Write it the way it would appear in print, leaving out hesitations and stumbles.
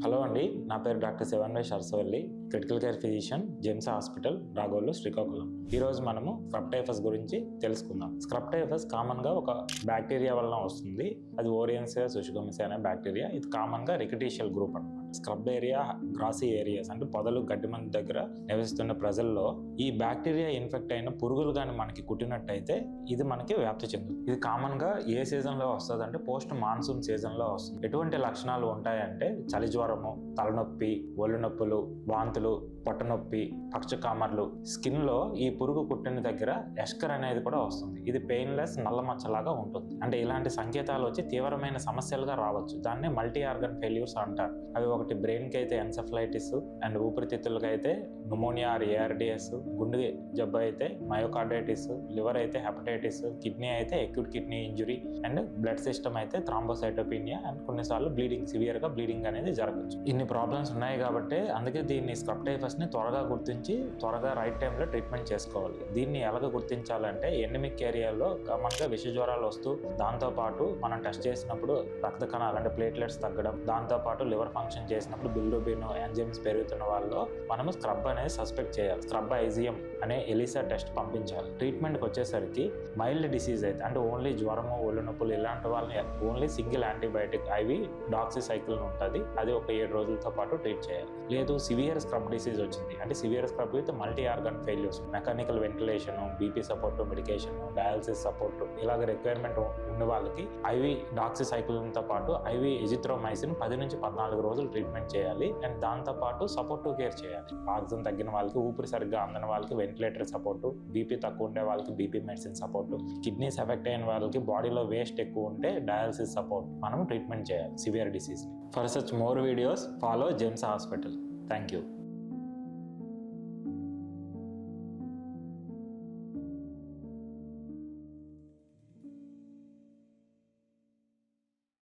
Hello అండి, నా పేరు డాక్టర్ శివన్వై షర్సవల్లి, critical care physician, GEMS hospital, Ragolu, Srikakulam. ఈరోజు మనము స్క్రబ్ టైఫస్ గురించి తెలుసుకుందాం. స్క్రబ్ టైఫస్ కామన్గా ఒక బ్యాక్టీరియా వలన వస్తుంది. అది ఓరియంసియా సుషుగమిసి అనే బ్యాక్టీరియా. ఇది కామన్గా రికటీషియల్ గ్రూప్ అన్నమాట. స్క్రబ్ ఏరియా, గ్రాసీ ఏరియాస్ అంటే పొదలు, గడ్డి మంది దగ్గర నివసిస్తున్న ప్రజల్లో ఈ బ్యాక్టీరియా ఇన్ఫెక్ట్ అయిన పురుగులు కానీ మనకి కుట్టినట్టయితే ఇది మనకి వ్యాప్తి చెందుతుంది. ఇది కామన్గా ఏ సీజన్లో వస్తుంది అంటే పోస్ట్ మాన్సూన్ సీజన్లో వస్తుంది. ఎటువంటి లక్షణాలు ఉంటాయంటే చలి జ్వరము, తలనొప్పి, ఒళ్ళు నొప్పులు, వాంతులు, పొట్టనొప్పి, పక్షకామర్లు. స్కిన్ లో ఈ పురుగు కుట్టిన దగ్గర ఎస్కర్ అనేది కూడా వస్తుంది. ఇది పెయిన్లెస్ నల్ల మచ్చలాగా ఉంటుంది. అంటే ఇలాంటి సంకేతాలు వచ్చి తీవ్రమైన సమస్యలుగా రావచ్చు. దాన్ని మల్టీ ఆర్గన్ ఫెయిల్యూర్స్ అంటారు. అవి ఒకటి బ్రెయిన్ కి అయితే ఎన్సెఫలైటిస్ అండ్ ఊపిరితిత్తులకి అయితే న్యూమోనియా ఆర్ ఏఆర్డిఎస్, గుండె జబ్బు అయితే మయోకార్డైటిస్, లివర్ అయితే హెపటైటిస్, కిడ్నీ అయితే acute kidney injury and blood system అయితే థ్రాంబోసైటోపినియా అండ్ కొన్నిసార్లు బ్లీడింగ్, సివియర్ గా బ్లీడింగ్ అనేది జరగచ్చు. ఇన్ని ప్రాబ్లమ్స్ ఉన్నాయి కాబట్టి అందుకే దీన్ని స్క్రబ్ టైఫస్ ని త్వరగా గుర్తించి త్వరగా రైట్ టైంలో ట్రీట్మెంట్ చేసుకోవాలి. దీన్ని ఎలాగ గుర్తించాలంటే ఎండమిక్ ఏరియాలో కామన్గా విష జ్వరాలు వస్తూ దాంతోపాటు మనం టెస్ట్ చేసినప్పుడు రక్త కణాలు అంటే ప్లేట్లెట్స్ తగ్గడం, దాంతోపాటు లివర్ ఫంక్షన్ చేసినప్పుడు బిల్రూబిన్ ఎంజైమ్స్ పెరుగుతున్న వాళ్ళలో మనము స్క్రబ్ అనేది సస్పెక్ట్ చేయాలి. స్క్రబ్ ఐజిఎం అనే ఎలిసా టెస్ట్ పంపించాలి. ట్రీట్మెంట్కి వచ్చేసరికి మైల్డ్ డిసీజ్ అయితే అంటే ఓన్లీ జ్వరము, ఒళ్ళు నొప్పులు ఇలాంటి వాళ్ళని only single antibiotic IV doxycycline ఉంటుంది. అది ఒక 7 రోజులతో పాటు ట్రీట్ చేయాలి. లేదు సివియర్ స్క్రబ్ డిసీజ్ వచ్చింది అంటే severe scrub with multi organ failures, mechanical ventilation, BP support, medication, dialysis support ఇలాగ రిక్వైర్మెంట్ ఉన్న వాళ్ళకి ఐవి డాక్సిసైక్లిన్ తో పాటు ఐవి ఎజిథ్రోమైసిన్ 10 నుంచి 14 రోజులు ట్రీట్మెంట్ చేయాలి. అండ్ దాంతో పాటు సపోర్టివ్ కేర్ చేయాలి. ఆక్సిజన్ తగ్గిన వాళ్ళకి, ఊపిరి సరిగ్గా అందని వాళ్ళకి వెంటిలేటర్ సపోర్టు, బీపీ తక్కువ ఉండే వాళ్ళకి BP medicine support, kidneys effect అయిన వాళ్ళకి బాడీలో వేస్ట్ ఎక్కువ ఉంటే డయాలసిస్ సపోర్ట్ మనం ట్రీట్మెంట్ చేయాలి సివియర్ డిసీజ్ ని. For such more videos follow Gems hospital. Thank you.